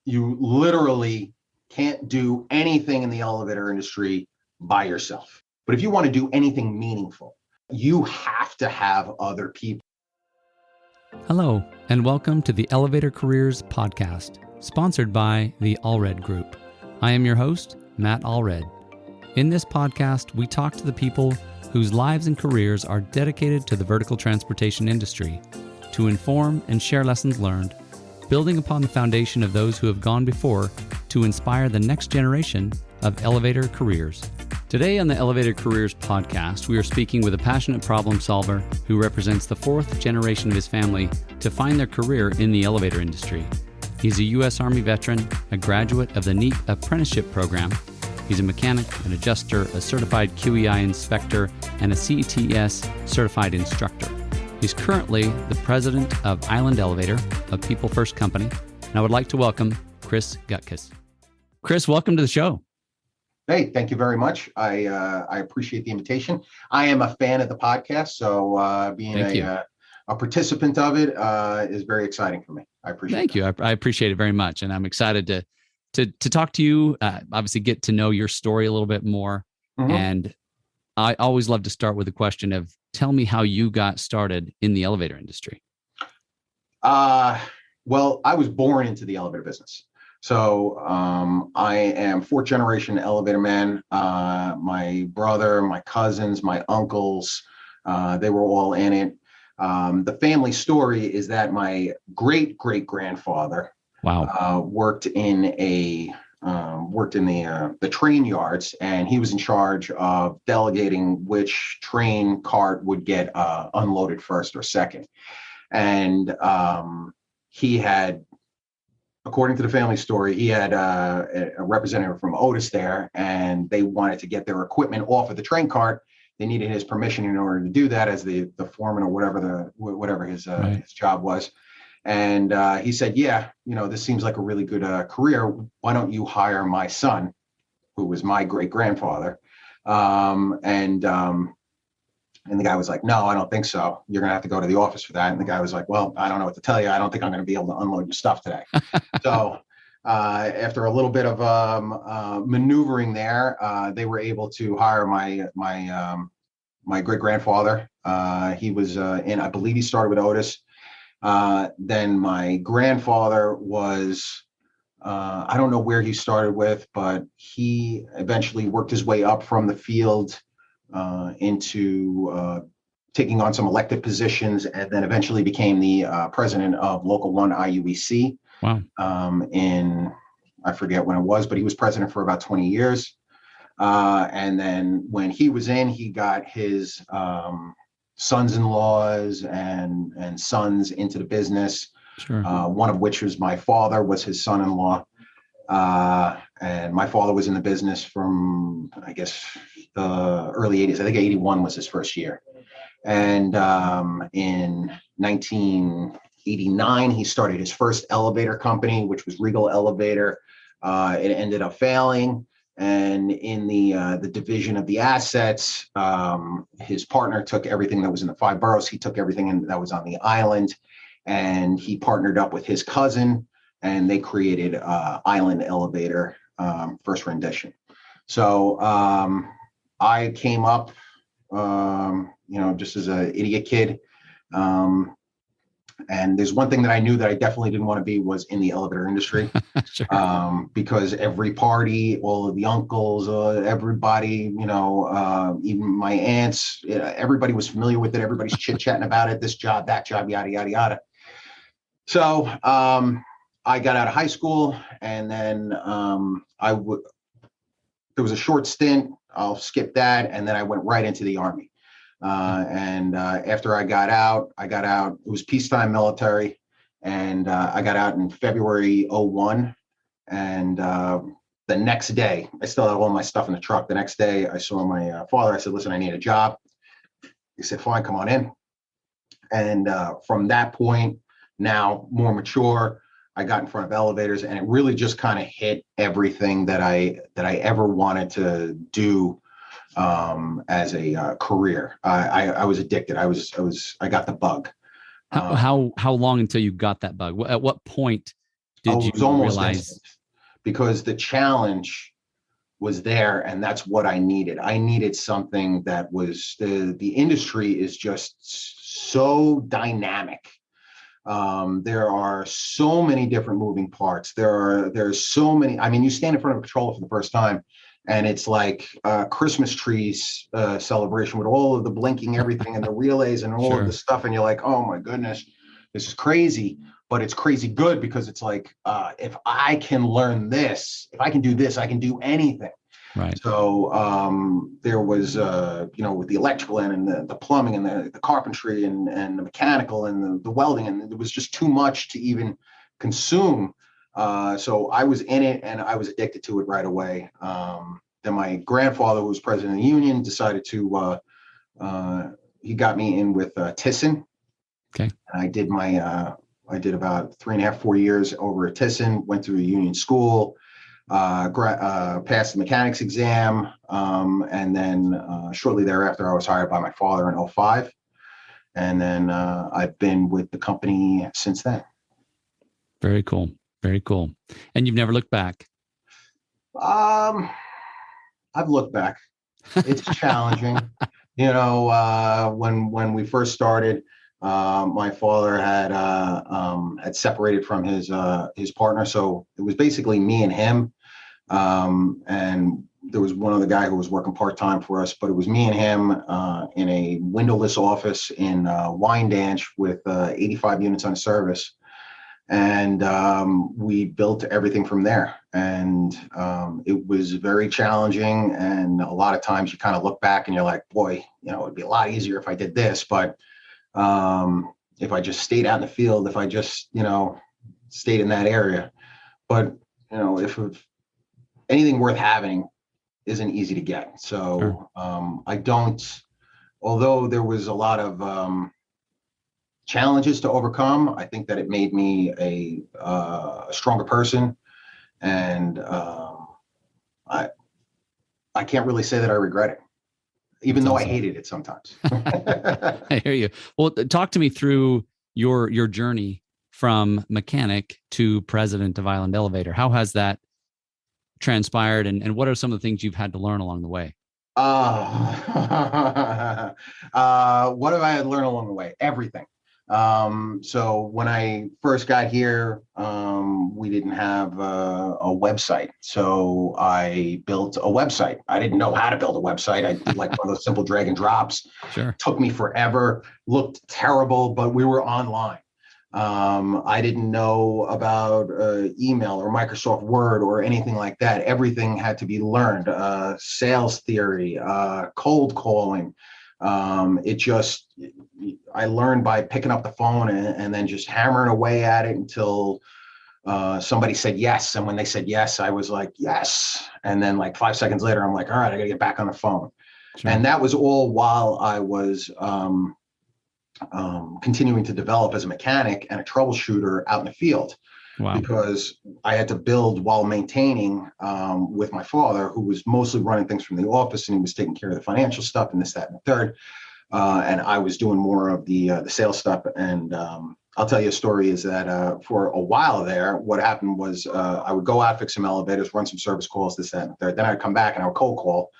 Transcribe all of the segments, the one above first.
you literally can't do anything in the elevator industry by yourself. But if you want to do anything meaningful, you have to have other people. Hello, and welcome to the Elevator Careers Podcast, sponsored by the Allred Group. I am your host, Matt Allred. In this podcast, we talk to the people whose lives and careers are dedicated to the vertical transportation industry to inform and share lessons learned, building upon the foundation of those who have gone before to inspire the next generation of elevator careers. Today on the Elevator Careers Podcast, we are speaking with a passionate problem solver who represents the fourth generation of his family to find their career in the elevator industry. He's a U.S. Army veteran, a graduate of the NEAT apprenticeship program. He's a mechanic, an adjuster, a certified QEI inspector, and a CETS certified instructor. He's currently the president of Allred Elevator, a People First company, and I would like to welcome Chris Gutkes. Chris, welcome to the show. Hey, thank you very much. I appreciate the invitation. I am a fan of the podcast, so being a participant of it is very exciting for me. I appreciate it. Thank you. I appreciate it very much, and I'm excited to talk to you. Obviously, get to know your story a little bit more, and I always love to start with the question of, tell me how you got started in the elevator industry. Well, I was born into the elevator business. So I am fourth generation elevator man. My brother, my cousins, my uncles, they were all in it. The family story is that my great grandfather worked in the train yards, and he was in charge of delegating which train cart would get unloaded first or second. And he had, according to the family story, he had a representative from Otis there, and they wanted to get their equipment off of the train cart. They needed his permission in order to do that as the foreman or whatever his job was. And he said, yeah, this seems like a really good career. Why don't you hire my son, who was my great grandfather? And the guy was like, no, I don't think so. You're going to have to go to the office for that. And the guy was like, well, I don't know what to tell you. I don't think I'm going to be able to unload your stuff today. So after a little bit of maneuvering there, they were able to hire my great grandfather. He was I believe he started with Otis. Then my grandfather was, I don't know where he started with, but he eventually worked his way up from the field into taking on some elected positions, and then eventually became the president of Local 1 IUEC. Wow. I forget when it was, but he was president for about 20 years. And then when he was in, he got his sons-in-laws and sons into the business. Sure. One of which was my father, was his son-in-law. And my father was in the business from, I guess, the early 80s. I think 81 was his first year. And in 1989, he started his first elevator company, which was Regal Elevator. It ended up failing. And in the division of the assets, his partner took everything that was in the 5 boroughs. He took everything that was on the island, and he partnered up with his cousin, and they created Allred Elevator, first rendition. So I came up, just as an idiot kid. And there's one thing that I knew that I definitely didn't want to be was in the elevator industry. Sure. Because every party, all of the uncles, everybody, even my aunts, everybody was familiar with it. Everybody's chit-chatting about it, this job, that job, yada, yada, yada. So I got out of high school, and then there was a short stint. I'll skip that. And then I went right into the Army. And after I got out, it was peacetime military, and I got out in February 01. And the next day, I still had all my stuff in the truck. The next day, I saw my father. I said, listen, I need a job. He said, fine, come on in. And from that point, now more mature, I got in front of elevators, and it really just kind of hit everything that I ever wanted to do as a career. I was addicted. I got the bug. How long until you got that bug? At what point did it you was almost realize? instant because the challenge was there, and that's what I needed. I needed something that was the industry is just so dynamic. There are so many different moving parts. There's so many. I mean, you stand in front of a controller for the first time, and it's like a Christmas trees celebration with all of the blinking, everything, and the relays and all of Sure. the stuff, and you're like, oh my goodness, this is crazy. But it's crazy good because it's like, if I can learn this, if I can do this, I can do anything. Right. So there was, with the electrical and the plumbing and the carpentry and the mechanical and the welding, and it was just too much to even consume. So I was in it and I was addicted to it right away. Then my grandfather, who was president of the union, decided to, he got me in with Thyssen. Okay. And I did about 3.5, 4 years over at Thyssen, went through a union school. Passed the mechanics exam, and then shortly thereafter, I was hired by my father in 2005, and then I've been with the company since then. Very cool. Very cool. And you've never looked back? I've looked back. It's challenging. When we first started, my father had separated from his partner, so it was basically me and him. And there was one other guy who was working part-time for us, but it was me and him in a windowless office in Wyandanch with 85 units on service. And we built everything from there. And it was very challenging. And a lot of times you kind of look back and you're like, boy, it'd be a lot easier if I did this. But if I just stayed out in the field, if I just, stayed in that area. But, if anything worth having isn't easy to get. So Sure. Although there was a lot of challenges to overcome, I think that it made me a stronger person. And I can't really say that I regret it, even though I hated it sometimes. I hear you. Well, talk to me through your journey from mechanic to president of Island Elevator. How has that transpired, and what are some of the things you've had to learn along the way? What have I had to learn along the way? Everything. So when I first got here, we didn't have a website. So I built a website. I didn't know how to build a website. I did like one of those simple drag and drops. Sure. Took me forever, looked terrible, but we were online. I didn't know about email or Microsoft Word or anything like that. Everything had to be learned. Sales theory, cold calling. I learned by picking up the phone and then just hammering away at it until somebody said yes. And when they said yes, I was like, yes. And then like 5 seconds later, I'm like, all right, I got to get back on the phone. Sure. And that was all while I was continuing to develop as a mechanic and a troubleshooter out in the field. Wow. Because I had to build while maintaining with my father, who was mostly running things from the office, and he was taking care of the financial stuff and this, that, and the third. And I was doing more of the sales stuff. And I'll tell you a story is that for a while there, what happened was I would go out, fix some elevators, run some service calls, this, that, and the third. Then I'd come back and I would cold call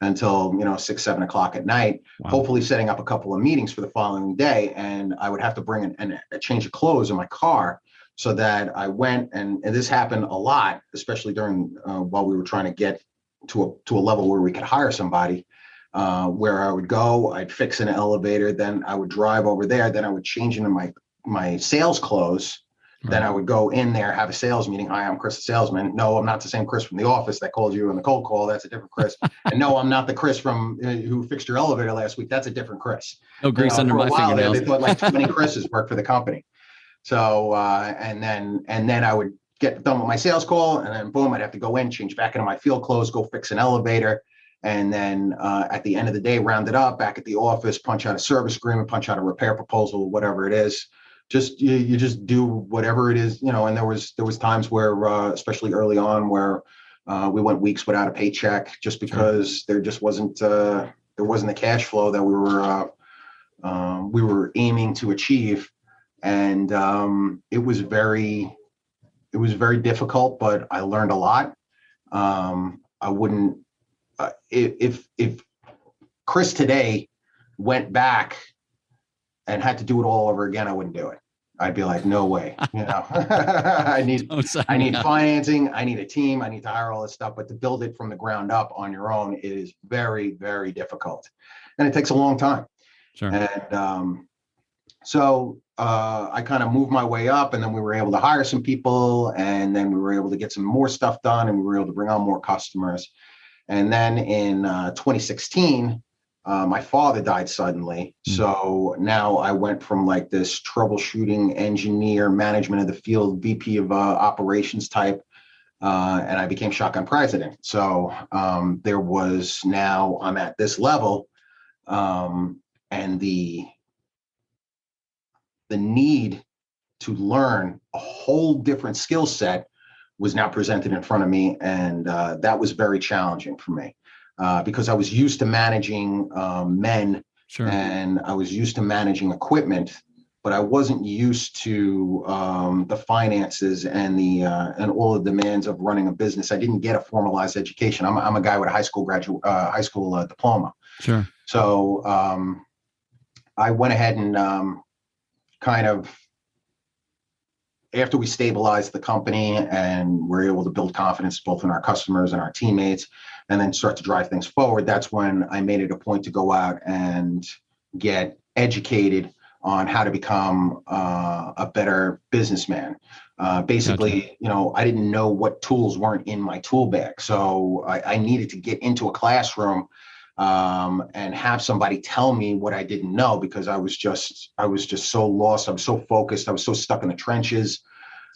until 6, 7 o'clock at night, wow. Hopefully setting up a couple of meetings for the following day. And I would have to bring a change of clothes in my car so that I went, and this happened a lot, especially during while we were trying to get to a level where we could hire somebody, where I would go, I'd fix an elevator, then I would drive over there, then I would change into my sales clothes. Then I would go in there, have a sales meeting. Hi, I'm Chris, the salesman. No, I'm not the same Chris from the office that called you on the cold call. That's a different Chris. And no, I'm not the Chris from who fixed your elevator last week. That's a different Chris. No grease under my fingernails. They thought like 20 Chris's worked for the company. So and then I would get done with my sales call, and then boom, I'd have to go in, change back into my field clothes, go fix an elevator. And then at the end of the day, round it up, back at the office, punch out a service agreement, punch out a repair proposal, whatever it is. Just you just do whatever it is, and there was times where, especially early on, where we went weeks without a paycheck just because there just wasn't the cash flow that we were aiming to achieve, and it was very it was very difficult, but I learned a lot. I wouldn't, if Chris today went back and had to do it all over again, I wouldn't do it. I'd be like, no way, I need financing. I need a team. I need to hire all this stuff, but to build it from the ground up on your own is very, very difficult. And it takes a long time. Sure. And so I kind of moved my way up, and then we were able to hire some people, and then we were able to get some more stuff done, and we were able to bring on more customers. And then in 2016, my father died suddenly. So now I went from like this troubleshooting engineer, management of the field, VP of operations type, and I became shotgun president. So there was, now I'm at this level, and the need to learn a whole different skill set was now presented in front of me. And that was very challenging for me because I was used to managing men. Sure. And I was used to managing equipment, but I wasn't used to the finances and and all the demands of running a business. I didn't get a formalized education. I'm a guy with a high school diploma. Sure. So I went ahead and kind of, after we stabilized the company and were able to build confidence both in our customers and our teammates, and then start to drive things forward, that's when I made it a point to go out and get educated on how to become a better businessman. Basically, gotcha. I didn't know what tools weren't in my tool bag. So I needed to get into a classroom and have somebody tell me what I didn't know, because I was just so lost. I was so focused. I was so stuck in the trenches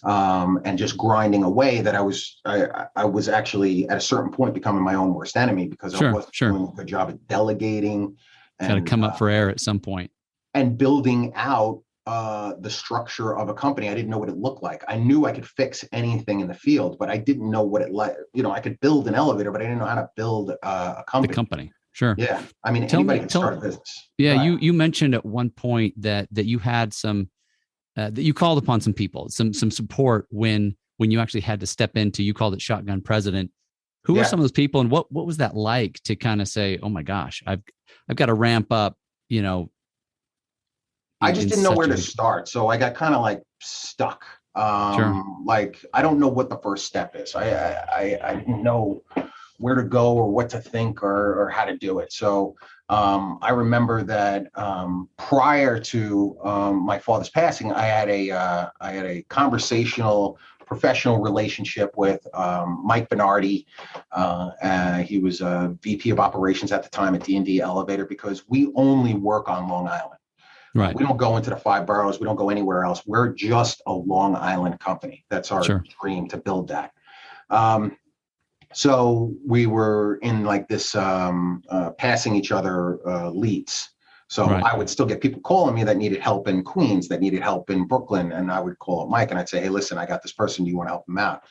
and just grinding away that I was actually at a certain point becoming my own worst enemy, because I wasn't doing a good job at delegating. Got to come up for air at some point. And building out the structure of a company. I didn't know what it looked like. I knew I could fix anything in the field, but I didn't know what it like. I could build an elevator, but I didn't know how to build a company. The company. Sure. Yeah. I mean, anybody can start a business. Yeah. You mentioned at one point that you had some, that you called upon some people, some support when you actually had to step into, you called it shotgun president. Who were some of those people, and what was that like to kind of say, oh my gosh, I've got to ramp up, I just didn't know where to start. So I got kind of like stuck. Like, I don't know what the first step is. I didn't know where to go or what to think or how to do it. So I remember that prior to my father's passing, I had a conversational professional relationship with Mike Bernardi. He was a VP of operations at the time at D&D Elevator, because we only work on Long Island. Right. We don't go into the 5 boroughs. We don't go anywhere else. We're just a Long Island company. That's our dream, to build that. So we were in like this passing each other leads. So I would still get people calling me that needed help in Queens, that needed help in Brooklyn. And I would call up Mike and I'd say, hey, listen, I got this person. Do you want to help them out?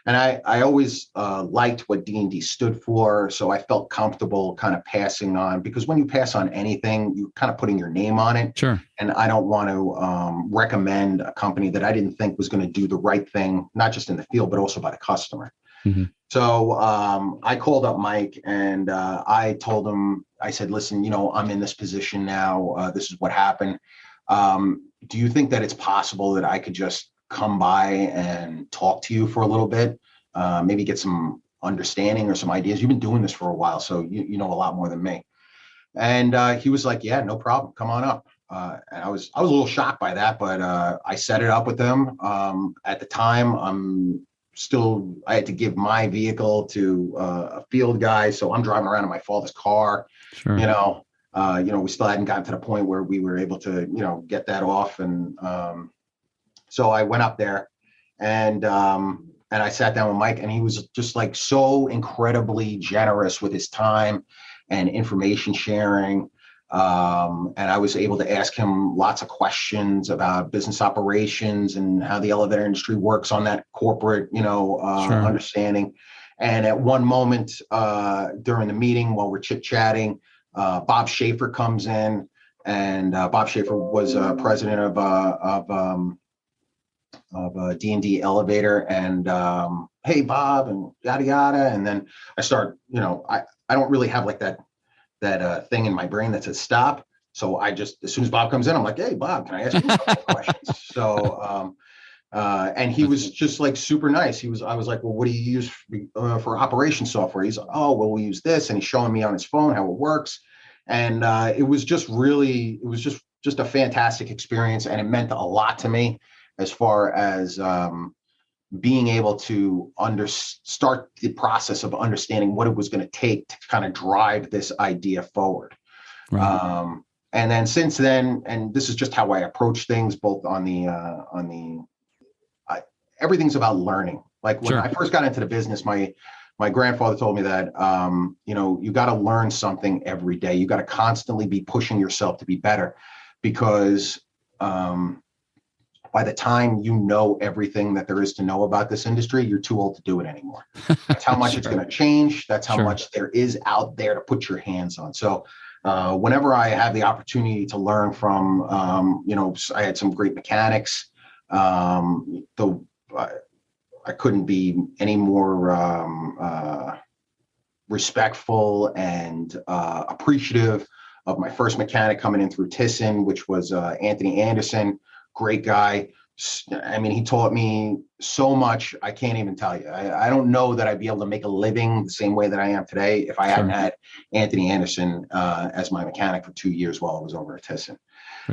And I always liked what D&D stood for. So I felt comfortable kind of passing on, because when you pass on anything, you're kind of putting your name on it. Sure. And I don't want to recommend a company that I didn't think was going to do the right thing, not just in the field, but also by the customer. Mm-hmm. So I called up Mike and I told him, I said, listen, I'm in this position now. This is what happened. Do you think that it's possible that I could just come by and talk to you for a little bit, maybe get some understanding or some ideas? You've been doing this for a while, so you know a lot more than me. And he was like, yeah, no problem. Come on up. And I was a little shocked by that, but I set it up with them. At the time, I had to give my vehicle to a field guy. So I'm driving around in my father's car. Sure. We still hadn't gotten to the point where we were able to, get that off. And so I went up there and I sat down with Mike, and he was just like so incredibly generous with his time and information sharing. And I was able to ask him lots of questions about business operations and how the elevator industry works on that corporate, understanding. And at one moment during the meeting, while we're chit-chatting, Bob Schaefer comes in, and Bob Schaefer was president of of D&D Elevator, and hey Bob, and yada yada, and then I start, I don't really have like that thing in my brain that says stop. So I just, as soon as Bob comes in, I'm like, hey Bob, can I ask you a couple of questions? So and he was just like super nice. I was like, well, what do you use for operation software? He's like, oh, well, we use this, and he's showing me on his phone how it works. And it was just a fantastic experience, and it meant a lot to me as far as being able to start the process of understanding what it was going to take to kind of drive this idea forward. Right. And then since then, and this is just how I approach things, both everything's about learning. Like when I first got into the business, my grandfather told me that, you got to learn something every day. You got to constantly be pushing yourself to be better, because by the time you know everything that there is to know about this industry, you're too old to do it anymore. That's how much it's going to change. That's how much there is out there to put your hands on. So whenever I have the opportunity to learn from, I had some great mechanics. I couldn't be any more respectful and appreciative of my first mechanic coming in through Thyssen, which was Anthony Anderson. Great guy. I mean, he taught me so much. I can't even tell you. I don't know that I'd be able to make a living the same way that I am today if I hadn't had Anthony Anderson as my mechanic for 2 years while I was over at Thyssen.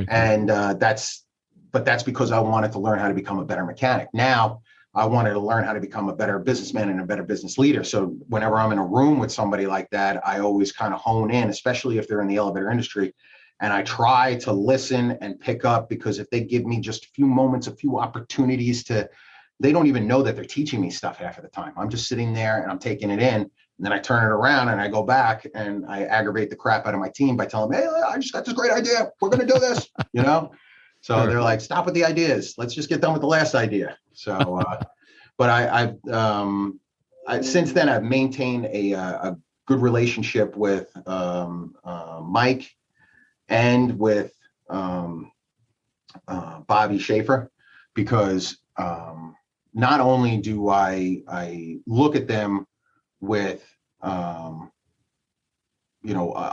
And that's because I wanted to learn how to become a better mechanic. Now I wanted to learn how to become a better businessman and a better business leader. So whenever I'm in a room with somebody like that, I always kind of hone in, especially if they're in the elevator industry. And I try to listen and pick up, because if they give me just a few moments, a few opportunities they don't even know that they're teaching me stuff half of the time. I'm just sitting there and I'm taking it in. And then I turn it around and I go back and I aggravate the crap out of my team by telling them, hey, I just got this great idea. We're going to do this, So they're like, stop with the ideas. Let's just get done with the last idea. So, but I've since then I've maintained a good relationship with Mike and with Bobby Schaefer, because not only do I look at them with a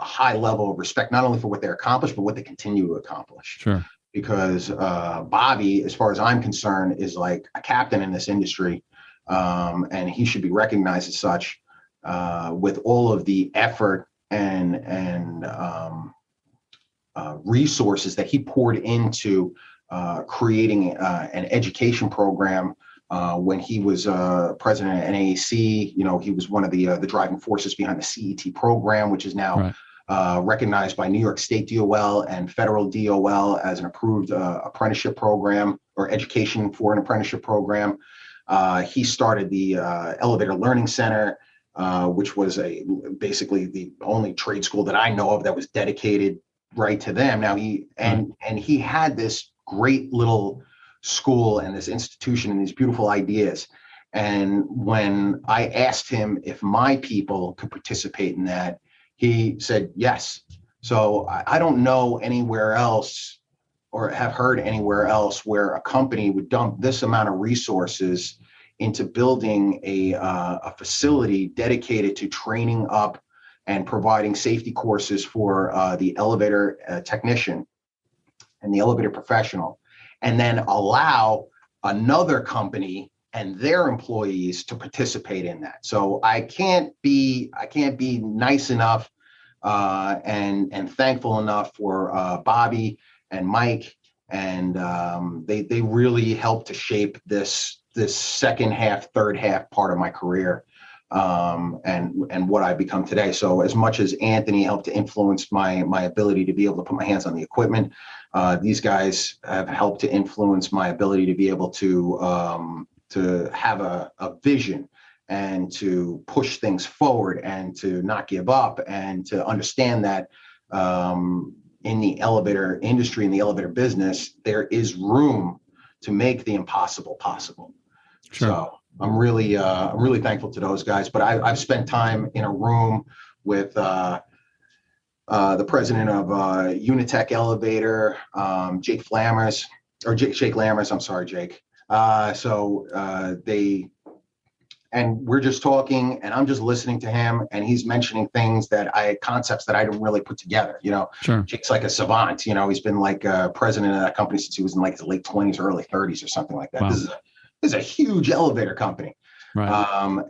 high level of respect, not only for what they're accomplished, but what they continue to accomplish. Sure. Because Bobby, as far as I'm concerned, is like a captain in this industry, and he should be recognized as such, with all of the effort and resources that he poured into creating an education program. When he was president of NAAC, he was one of the driving forces behind the CET program, which is now recognized by New York State DOL and federal DOL as an approved apprenticeship program, or education for an apprenticeship program. He started the Elevator Learning Center, which was basically the only trade school that I know of that was dedicated right to them. Now he had this great little school and this institution and these beautiful ideas. And when I asked him if my people could participate in that, he said yes. So I don't know anywhere else, or have heard anywhere else, where a company would dump this amount of resources into building a facility dedicated to training up and providing safety courses for the elevator technician and the elevator professional, and then allow another company and their employees to participate in that. So I can't be nice enough and thankful enough for Bobby and Mike, and they really helped to shape this second half, third half part of my career, and what I've become today. So as much as Anthony helped to influence my ability to be able to put my hands on the equipment, these guys have helped to influence my ability to be able to have a vision and to push things forward and to not give up, and to understand that in the elevator industry, in the elevator business, there is room to make the impossible possible. Sure. So I'm really thankful to those guys. But I've spent time in a room with the president of Unitech Elevator, Jake Lammers. I'm sorry, Jake. And we're just talking and I'm just listening to him and he's mentioning concepts that I didn't really put together. Sure. Jake's like a savant, he's been like president of that company since he was in like his late 20s, early 30s or something like that. Wow. This is a huge elevator company. Right.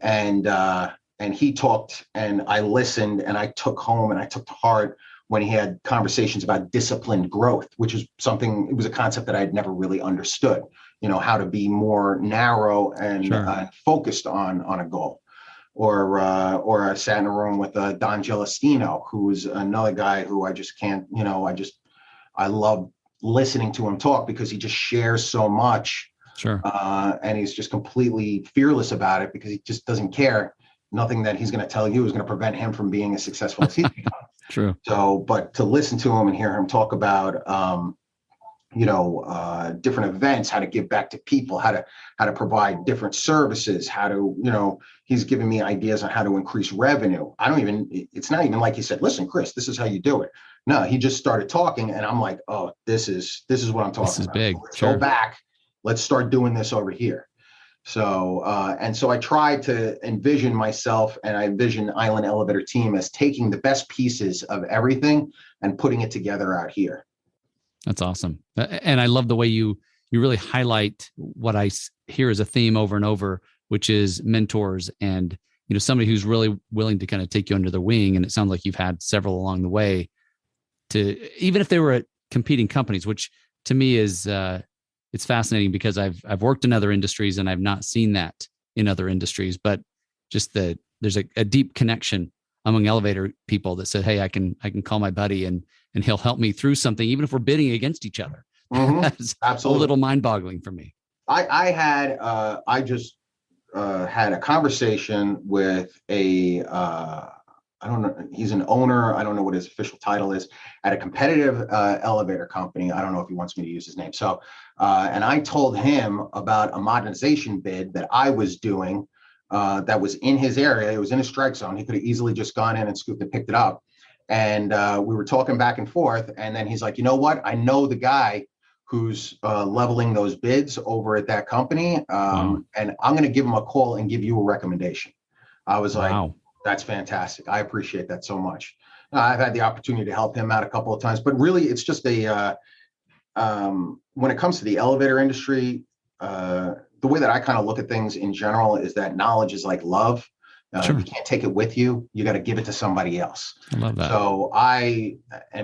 And he talked and I listened and I took home and I took to heart when he had conversations about disciplined growth, which is it was a concept that I had never really understood, how to be more narrow and Sure. focused on a goal. Or I sat in a room with Don Gelastino, who's another guy who I just can't, I love listening to him talk because he just shares so much. Sure. And he's just completely fearless about it because he just doesn't care. Nothing that he's going to tell you is going to prevent him from being as successful as he's become. True. So, but to listen to him and hear him talk about, different events, how to give back to people, how to provide different services, he's giving me ideas on how to increase revenue. It's not even like he said, listen, Chris, this is how you do it. No, he just started talking and I'm like, oh, this is what I'm talking about. This is big. Let's Sure. go back. Let's start doing this over here. So I tried to envision myself and I envision Island Elevator Team as taking the best pieces of everything and putting it together out here. That's awesome. And I love the way you really highlight what I hear as a theme over and over, which is mentors and, somebody who's really willing to kind of take you under their wing. And it sounds like you've had several along the way even if they were at competing companies, which to me is, it's fascinating because I've worked in other industries and I've not seen that in other industries, but just there's a deep connection among elevator people that said, hey, I can call my buddy and he'll help me through something, even if we're bidding against each other. Mm-hmm. That's absolutely a little mind boggling for me. I just had a conversation with I don't know, he's an owner. I don't know what his official title is at a competitive elevator company. I don't know if he wants me to use his name. So, and I told him about a modernization bid that I was doing that was in his area. It was in his strike zone. He could have easily just gone in and scooped and picked it up. And we were talking back and forth. And then he's like, you know what? I know the guy who's leveling those bids over at that company. Wow. And I'm going to give him a call and give you a recommendation. I was like, wow. That's fantastic. I appreciate that so much. I've had the opportunity to help him out a couple of times, but really it's just when it comes to the elevator industry, the way that I kind of look at things in general is that knowledge is like love. Sure. You can't take it with you. You got to give it to somebody else. I love that. So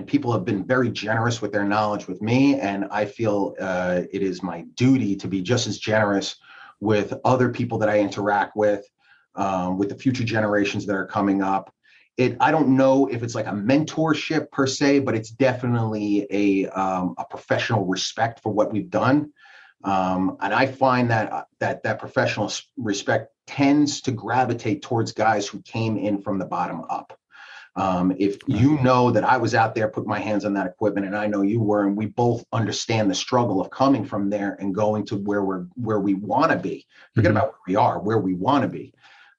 people have been very generous with their knowledge with me. And I feel it is my duty to be just as generous with other people that I interact with the future generations that are coming up. I don't know if it's like a mentorship per se, but it's definitely a professional respect for what we've done. And I find that professional respect tends to gravitate towards guys who came in from the bottom up. If you know that I was out there, put my hands on that equipment, and I know you were, and we both understand the struggle of coming from there and going to where we want to be. Forget about where we are, where we want to be.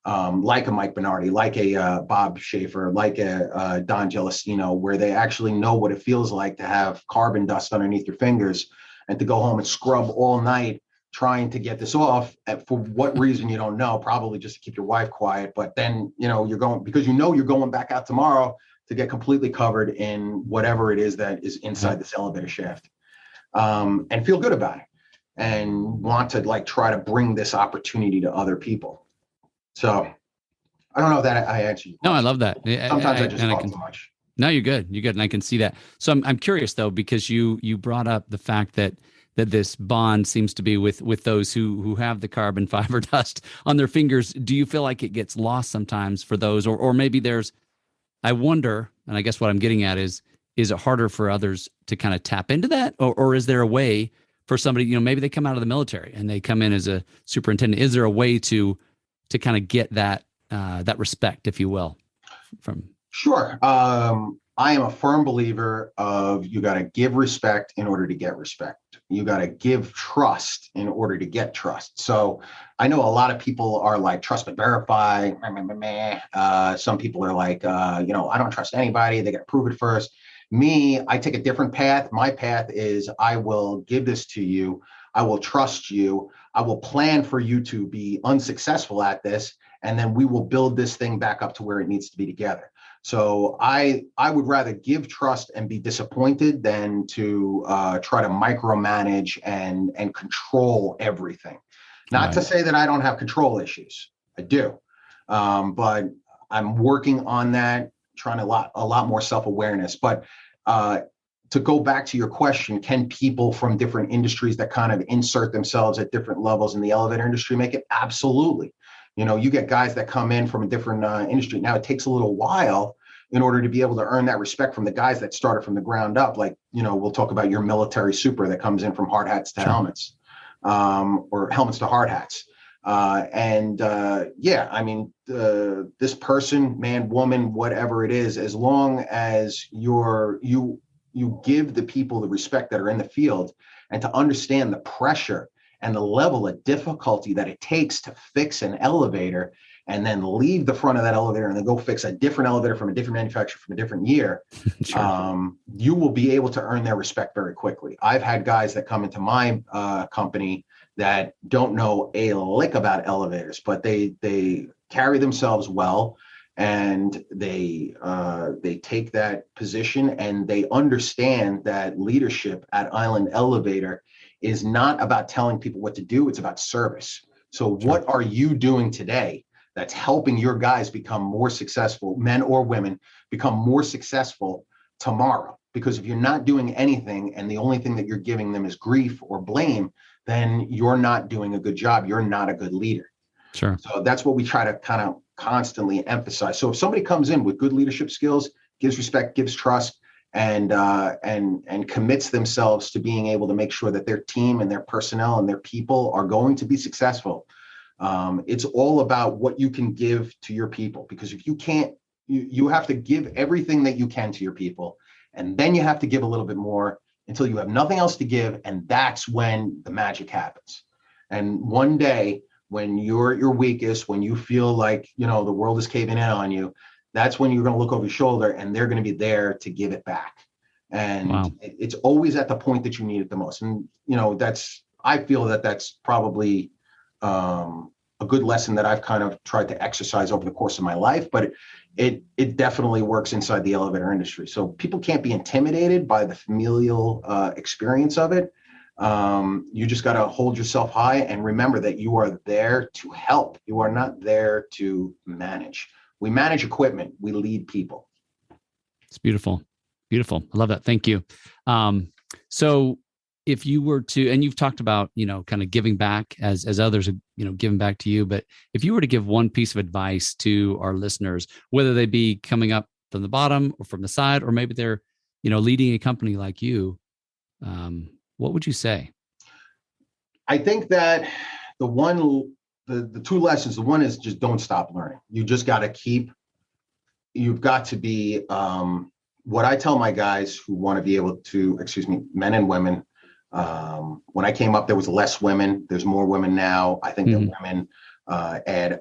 Like a Mike Bernardi, like a Bob Schaefer, like a Don Gelastino, where they actually know what it feels like to have carbon dust underneath your fingers and to go home and scrub all night trying to get this off. For what reason, you don't know, probably just to keep your wife quiet. But then, you're going, because you're going back out tomorrow to get completely covered in whatever it is that is inside this elevator shaft, and feel good about it and want to try to bring this opportunity to other people. So I don't know if that I answered you. No, I love that. Sometimes I just talk too much. No, you're good. You're good. And I can see that. So I'm curious though, because you brought up the fact that this bond seems to be with those who have the carbon fiber dust on their fingers. Do you feel like it gets lost sometimes for those, or maybe I wonder, and I guess what I'm getting at is it harder for others to kind of tap into that? Or is there a way for somebody, maybe they come out of the military and they come in as a superintendent. Is there a way to kind of get that respect, if you will, from? Sure. I am a firm believer of you got to give respect in order to get respect. You got to give trust in order to get trust. So I know a lot of people are like, trust but verify. Some people are like, I don't trust anybody. They got to prove it first. Me, I take a different path. My path is I will give this to you. I will trust you. I will plan for you to be unsuccessful at this, and then we will build this thing back up to where it needs to be together. So I would rather give trust and be disappointed than to try to micromanage and control everything. Not to say that I don't have control issues. I do. But I'm working on that, trying a lot more self-awareness. But to go back to your question, can people from different industries that kind of insert themselves at different levels in the elevator industry make it? Absolutely. You get guys that come in from a different industry. Now, it takes a little while in order to be able to earn that respect from the guys that started from the ground up. Like, we'll talk about your military super that comes in from hard hats to helmets, or helmets to hard hats. This person, man, woman, whatever it is, as long as you give the people the respect that are in the field, and to understand the pressure and the level of difficulty that it takes to fix an elevator and then leave the front of that elevator and then go fix a different elevator from a different manufacturer from a different year, sure. You will be able to earn their respect very quickly. I've had guys that come into my company that don't know a lick about elevators, but they carry themselves well, and they take that position, and they understand that leadership at Island Elevator is not about telling people what to do. It's about service. So sure. What are you doing today that's helping your guys become more successful, men or women, become more successful tomorrow? Because if you're not doing anything and the only thing that you're giving them is grief or blame, then you're not doing a good job. You're not a good leader. Sure. So that's what we try to kind of constantly emphasize. So if somebody comes in with good leadership skills, gives respect, gives trust, and commits themselves to being able to make sure that their team and their personnel and their people are going to be successful, it's all about what you can give to your people. Because if you can't, you have to give everything that you can to your people, and then you have to give a little bit more until you have nothing else to give, and that's when the magic happens. And one day, when you're at your weakest, when you feel like the world is caving in on you, that's when you're going to look over your shoulder, and they're going to be there to give it back. And wow. It's always at the point that you need it the most. And I feel that that's probably a good lesson that I've kind of tried to exercise over the course of my life, but it definitely works inside the elevator industry. So people can't be intimidated by the familial experience of it. You just got to hold yourself high and remember that you are there to help. You are not there to manage. We manage equipment. We lead people. It's beautiful. Beautiful. I love that. Thank you. So if you were to, and you've talked about, kind of giving back as others have, given back to you, but if you were to give one piece of advice to our listeners, whether they be coming up from the bottom or from the side, or maybe they're, leading a company like you, what would you say? I think that the two lessons, the one is just don't stop learning. You just got to you've got to be, what I tell my guys who want to be able to, men and women, when I came up, there was less women. There's more women now. I think that women add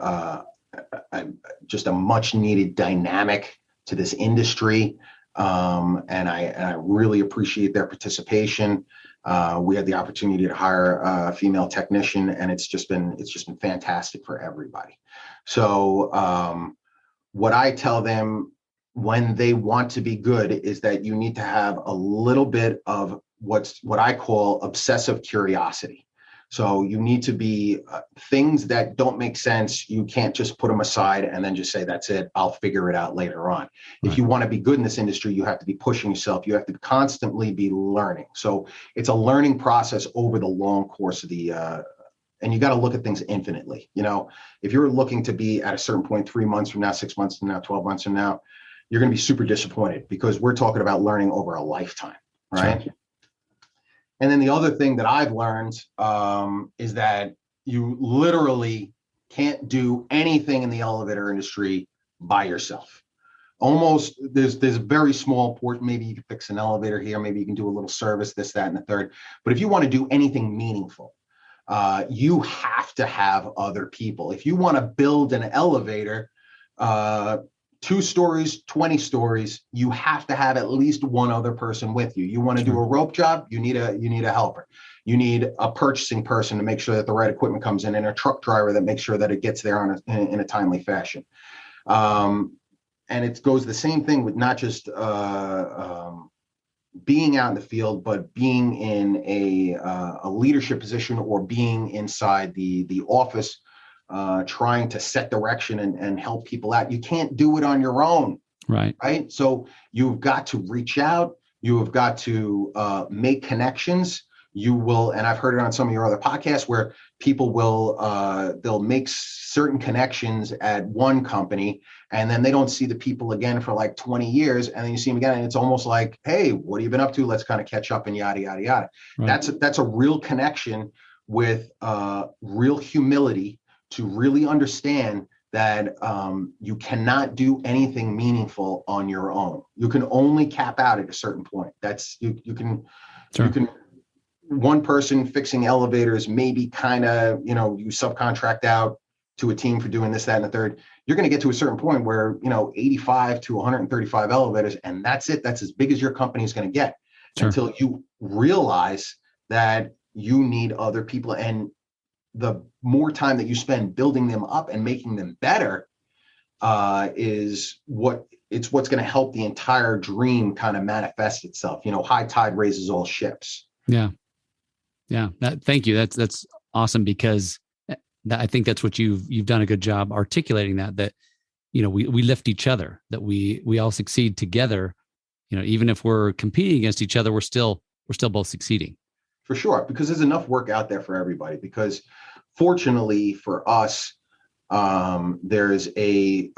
just a much needed dynamic to this industry. And I really appreciate their participation. We had the opportunity to hire a female technician, and it's just been fantastic for everybody. So what I tell them when they want to be good is that you need to have a little bit of what I call obsessive curiosity. So you need to be things that don't make sense. You can't just put them aside and then just say, that's it, I'll figure it out later on. Right. If you want to be good in this industry, you have to be pushing yourself. You have to constantly be learning. So it's a learning process over the long course of and you got to look at things infinitely. If you're looking to be at a certain point 3 months from now, 6 months from now, 12 months from now, you're going to be super disappointed, because we're talking about learning over a lifetime, right? Sure. And then the other thing that I've learned is that you literally can't do anything in the elevator industry by yourself. Almost, there's a very small portion. Maybe you can fix an elevator here. Maybe you can do a little service, this, that, and the third. But if you want to do anything meaningful, you have to have other people. If you want to build an elevator, 2 stories, 20 stories, you have to have at least one other person with you. You want to do a rope job, you need a helper. You need a purchasing person to make sure that the right equipment comes in, and a truck driver that makes sure that it gets there in a timely fashion. And it goes the same thing with not just being out in the field, but being in a leadership position, or being inside the office, trying to set direction and help people out. You can't do it on your own. Right. So you've got to reach out. You have got to make connections. You will, and I've heard it on some of your other podcasts, where people will, they'll make certain connections at one company, and then they don't see the people again for like 20 years. And then you see them again, and it's almost like, hey, what have you been up to? Let's kind of catch up, and yada, yada, yada. Right. That's a real connection with real humility, to really understand that you cannot do anything meaningful on your own. You can only cap out at a certain point. That's you can one person fixing elevators, maybe kind of, you subcontract out to a team for doing this, that, and the third. You're going to get to a certain point where, 85 to 135 elevators, and that's it. That's as big as your company is going to get, until you realize that you need other people. And the more time that you spend building them up and making them better is what's going to help the entire dream kind of manifest itself. High tide raises all ships. Yeah. Thank you. That's awesome, because I think that's what you've done a good job articulating that we lift each other, that we all succeed together. Even if we're competing against each other, we're still both succeeding. For sure, because there's enough work out there for everybody. Because fortunately for us, there's a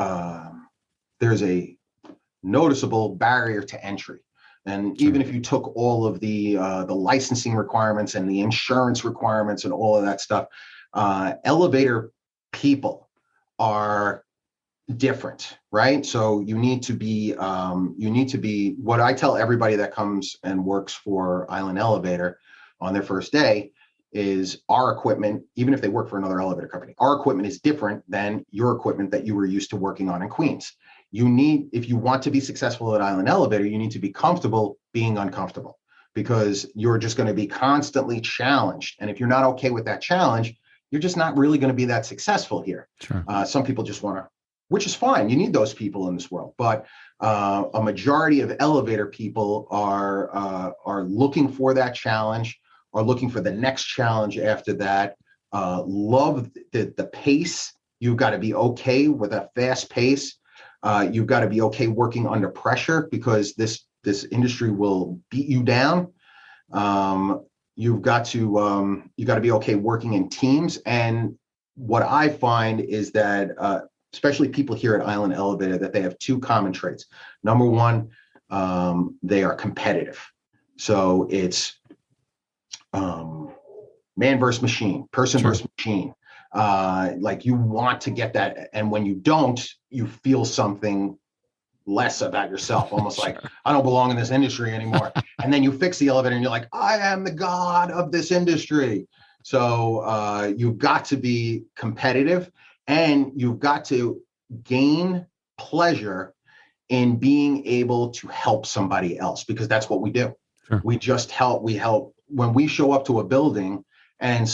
noticeable barrier to entry. And even if you took all of the licensing requirements and the insurance requirements and all of that stuff, elevator people are different, right? So you need to be what I tell everybody that comes and works for Island Elevator on their first day is, our equipment, even if they work for another elevator company, our equipment is different than your equipment that you were used to working on in Queens. If you want to be successful at Island Elevator, you need to be comfortable being uncomfortable, because you're just going to be constantly challenged. And if you're not okay with that challenge, you're just not really going to be that successful here. Some people just want to, which is fine. You need those people in this world. But a majority of elevator people are looking for that challenge, are looking for the next challenge after that. Love the pace. You've got to be okay with a fast pace. You've got to be okay working under pressure, because this industry will beat you down. You've got to be okay working in teams. And what I find is that, especially people here at Island Elevator, that they have 2 common traits. Number one, they are competitive. So it's man versus machine, person versus machine. Like, you want to get that, and when you don't, you feel something less about yourself, almost like, I don't belong in this industry anymore. And then you fix the elevator and you're like, I am the god of this industry. So you've got to be competitive, and you've got to gain pleasure in being able to help somebody else, because that's what we do. We just help. We help when we show up to a building and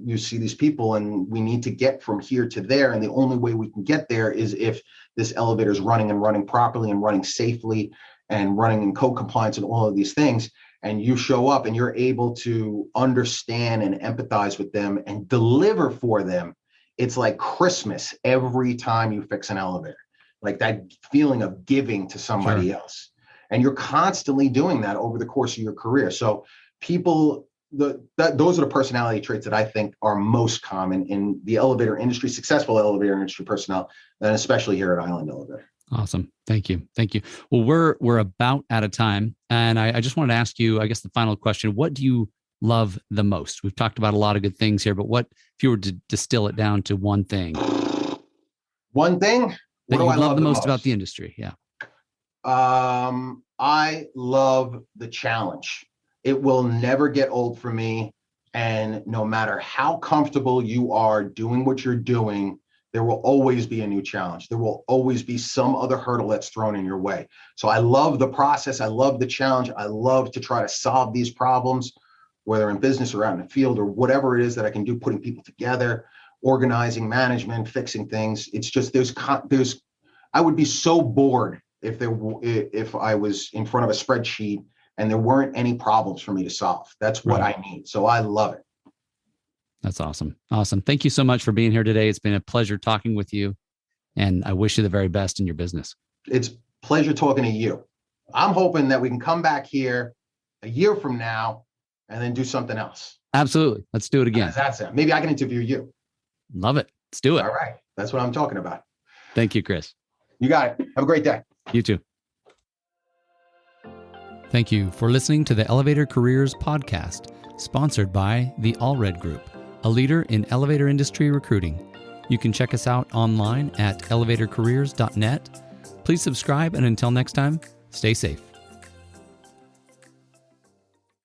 you see these people, and we need to get from here to there. And the only way we can get there is if this elevator is running properly and running safely and running in code compliance and all of these things. And you show up and you're able to understand and empathize with them and deliver for them. It's like Christmas every time you fix an elevator, like that feeling of giving to somebody else. And you're constantly doing that over the course of your career. So people, those are the personality traits that I think are most common in the elevator industry, successful elevator industry personnel, and especially here at Island Elevator. Awesome. Thank you. Well, we're about out of time. And I just wanted to ask you, I guess, the final question. What do you love the most? We've talked about a lot of good things here, but what, if you were to distill it down to one thing? One thing? That you love the most about the industry? Yeah. I love the challenge. It will never get old for me. And no matter how comfortable you are doing what you're doing, there will always be a new challenge. There will always be some other hurdle that's thrown in your way. So I love the process. I love the challenge. I love to try to solve these problems, whether in business or out in the field or whatever it is that I can do, putting people together, organizing, management, fixing things. It's just I would be so bored if I was in front of a spreadsheet and there weren't any problems for me to solve. That's what I need. So I love it. That's awesome. Awesome. Thank you so much for being here today. It's been a pleasure talking with you, and I wish you the very best in your business. It's a pleasure talking to you. I'm hoping that we can come back here a year from now and then do something else. Absolutely. Let's do it again. That's it. Maybe I can interview you. Love it. Let's do it. All right. That's what I'm talking about. Thank you, Chris. You got it. Have a great day. You too. Thank you for listening to the Elevator Careers podcast, sponsored by the Allred Group, a leader in elevator industry recruiting. You can check us out online at elevatorcareers.net. Please subscribe, and until next time, stay safe.